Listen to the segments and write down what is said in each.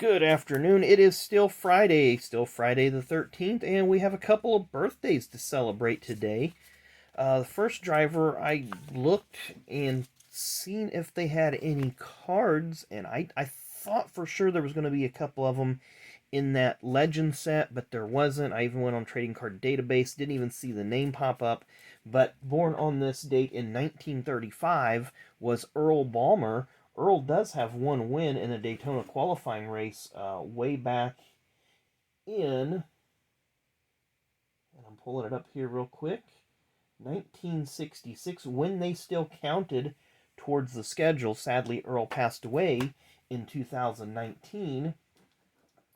Good afternoon. It is still Friday the 13th, and we have a couple of birthdays to celebrate today. The first driver, I looked and seen if they had any cards, and I thought for sure there was going to be a couple of them in that legend set, but there wasn't. I even went on Trading Card Database, didn't even see the name pop up. But born on this date in 1935 was Earl Balmer. Earl does have one win in a Daytona qualifying race way back in, and I'm pulling it up here real quick, 1966, when they still counted towards the schedule. Sadly, Earl passed away in 2019.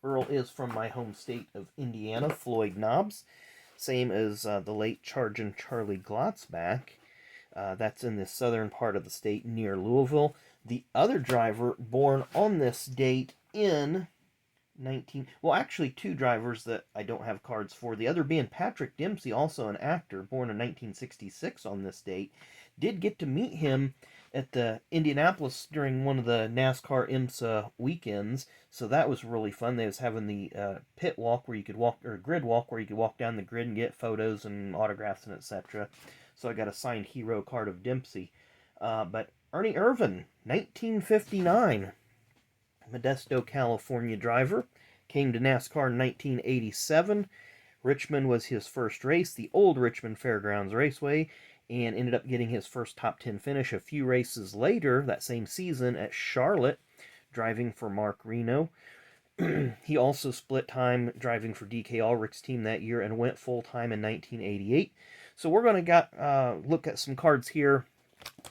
Earl is from my home state of Indiana, Floyd Knobs, same as the late Chargin' Charlie Glotzback. That's in the southern part of the state near Louisville. The other driver born on this date in well, actually two drivers that I don't have cards for. The other being Patrick Dempsey, also an actor, born in 1966 on this date. Did get to meet him at the Indianapolis during one of the NASCAR IMSA weekends, so that was really fun. They was having the pit walk where you could walk, or grid walk where you could walk down the grid and get photos and autographs and etc. So I got a signed hero card of Dempsey. But Ernie Irvan, 1959. Modesto, California driver. Came to NASCAR in 1987. Richmond was his first race, the old Richmond Fairgrounds Raceway, and ended up getting his first top 10 finish a few races later that same season at Charlotte, driving for Mark Reno. He also split time driving for DK Ulrich's team that year and went full-time in 1988. So we're going to look at some cards here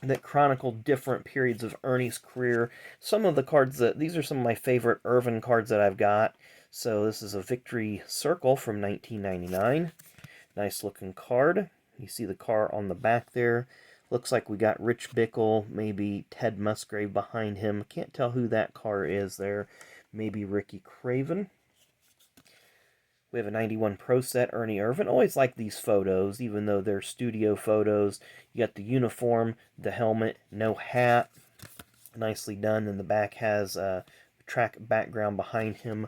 that chronicle different periods of Ernie's career. Some of the cards these are some of my favorite Irvan cards that I've got. So this is a Victory Circle from 1999. Nice looking card. You see the car on the back there. Looks like we got Rich Bickle, maybe Ted Musgrave behind him. Can't tell who that car is there. Maybe Ricky Craven. We have a 91 Pro Set Ernie Irvan. Always like these photos, even though they're studio photos. You got the uniform, the helmet, no hat. Nicely done. And the back has a track background behind him.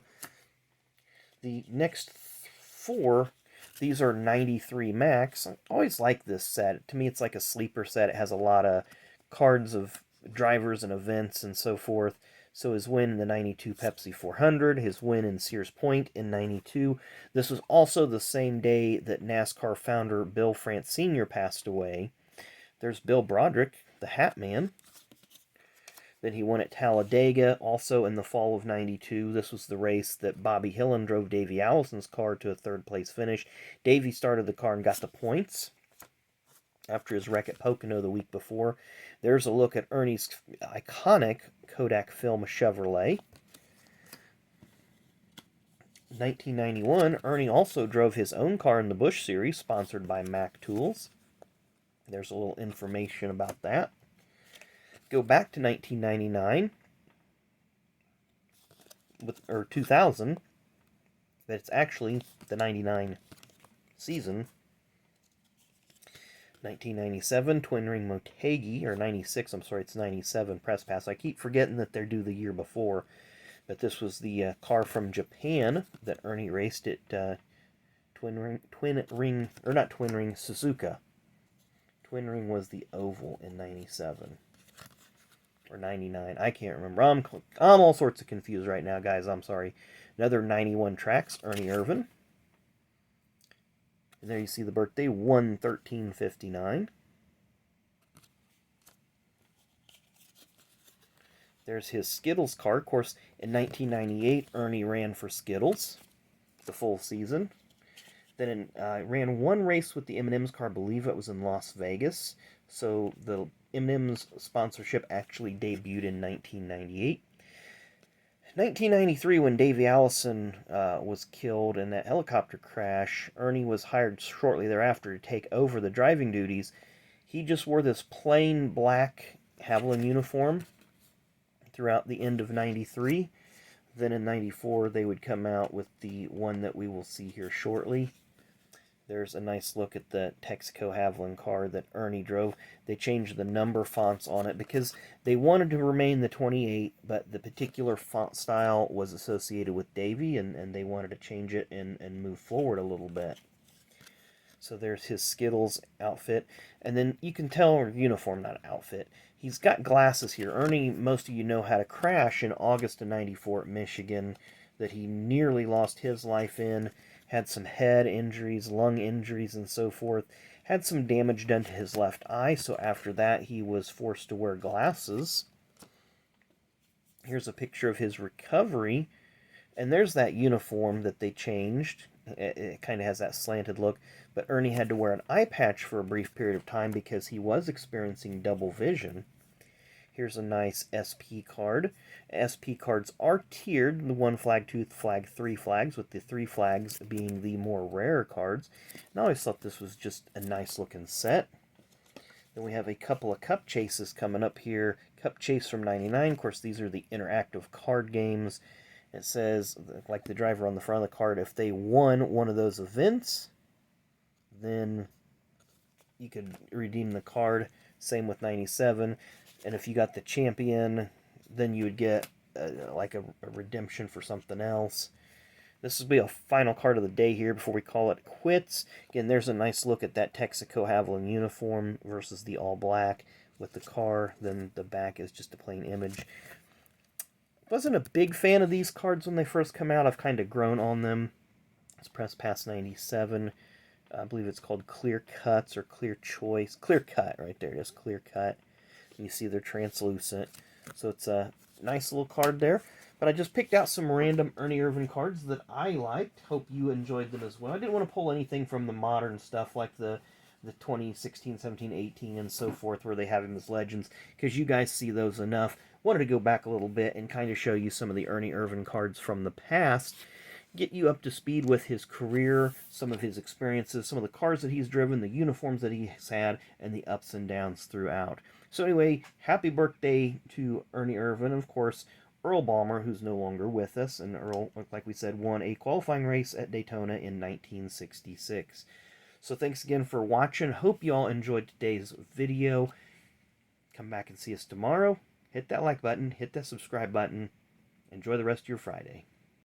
The next four, these are 93 Max. I always like this set. To me, it's like a sleeper set. It has a lot of cards of drivers and events and so forth. So his win in the 92 Pepsi 400, his win in Sears Point in 92. This was also the same day that NASCAR founder Bill France Sr. passed away. There's Bill Broderick, the Hat Man. Then he won at Talladega, also in the fall of 92. This was the race that Bobby Hillin drove Davey Allison's car to a third-place finish. Davey started the car and got the points after his wreck at Pocono the week before. There's a look at Ernie's iconic Kodak film Chevrolet. 1991, Ernie also drove his own car in the Busch Series, sponsored by Mac Tools. There's a little information about that. Go back to 1999, or 2000, but it's actually the 99 season. 1997, Twin Ring Motegi, or 96, I'm sorry, it's 97 Press Pass. I keep forgetting that they're due the year before, but this was the car from Japan that Ernie raced at Suzuka. Twin Ring was the oval in 97. Or 99, I can't remember. I'm all sorts of confused right now, guys, I'm sorry. Another 91 Tracks, Ernie Irvan. And there you see the birthday, 1/13/59. There's his Skittles car. Of course, in 1998, Ernie ran for Skittles the full season. Then ran one race with the M&M's car. I believe it was in Las Vegas. So the M&M's sponsorship actually debuted in 1998. 1993, when Davey Allison was killed in that helicopter crash, Ernie was hired shortly thereafter to take over the driving duties. He just wore this plain black Haviland uniform throughout the end of 93. Then in 94, they would come out with the one that we will see here shortly. There's a nice look at the Texaco Haviland car that Ernie drove. They changed the number fonts on it because they wanted to remain the 28, but the particular font style was associated with Davy, and they wanted to change it and move forward a little bit. So there's his Skittles outfit. And then you can tell, or uniform, not outfit. He's got glasses here. Ernie, most of you know, had a crash in August of 94 at Michigan that he nearly lost his life in. Had some head injuries, lung injuries, and so forth. Had some damage done to his left eye, so after that he was forced to wear glasses. Here's a picture of his recovery. And there's that uniform that they changed. It kind of has that slanted look. But Ernie had to wear an eye patch for a brief period of time because he was experiencing double vision. Here's a nice SP card. SP cards are tiered. The 1 flag, 2 flag, 3 flags, with the 3 flags being the more rare cards. And I always thought this was just a nice looking set. Then we have a couple of cup chases coming up here. Cup chase from 99. Of course, these are the interactive card games. It says, like the driver on the front of the card, if they won one of those events, then you could redeem the card. Same with 97. And if you got the champion, then you would get like a redemption for something else. This will be a final card of the day here before we call it quits. Again, there's a nice look at that Texaco Haviland uniform versus the all black with the car. Then the back is just a plain image. Wasn't a big fan of these cards when they first come out. I've kind of grown on them. It's Press Pass 97. I believe it's called Clear Cuts or Clear Choice. Clear Cut, right there. Just Clear Cut. And you see they're translucent. So it's a nice little card there. But I just picked out some random Ernie Irvan cards that I liked. Hope you enjoyed them as well. I didn't want to pull anything from the modern stuff like the 2016, 17, 18, and so forth, where they have him as legends, because you guys see those enough. Wanted to go back a little bit and kind of show you some of the Ernie Irvan cards from the past, get you up to speed with his career, some of his experiences, some of the cars that he's driven, the uniforms that he's had, and the ups and downs throughout. So anyway, happy birthday to Ernie Irvan. Of course, Earl Balmer, who's no longer with us, and Earl, like we said, won a qualifying race at Daytona in 1966. So thanks again for watching. Hope you all enjoyed today's video. Come back and see us tomorrow. Hit that like button. Hit that subscribe button. Enjoy the rest of your Friday.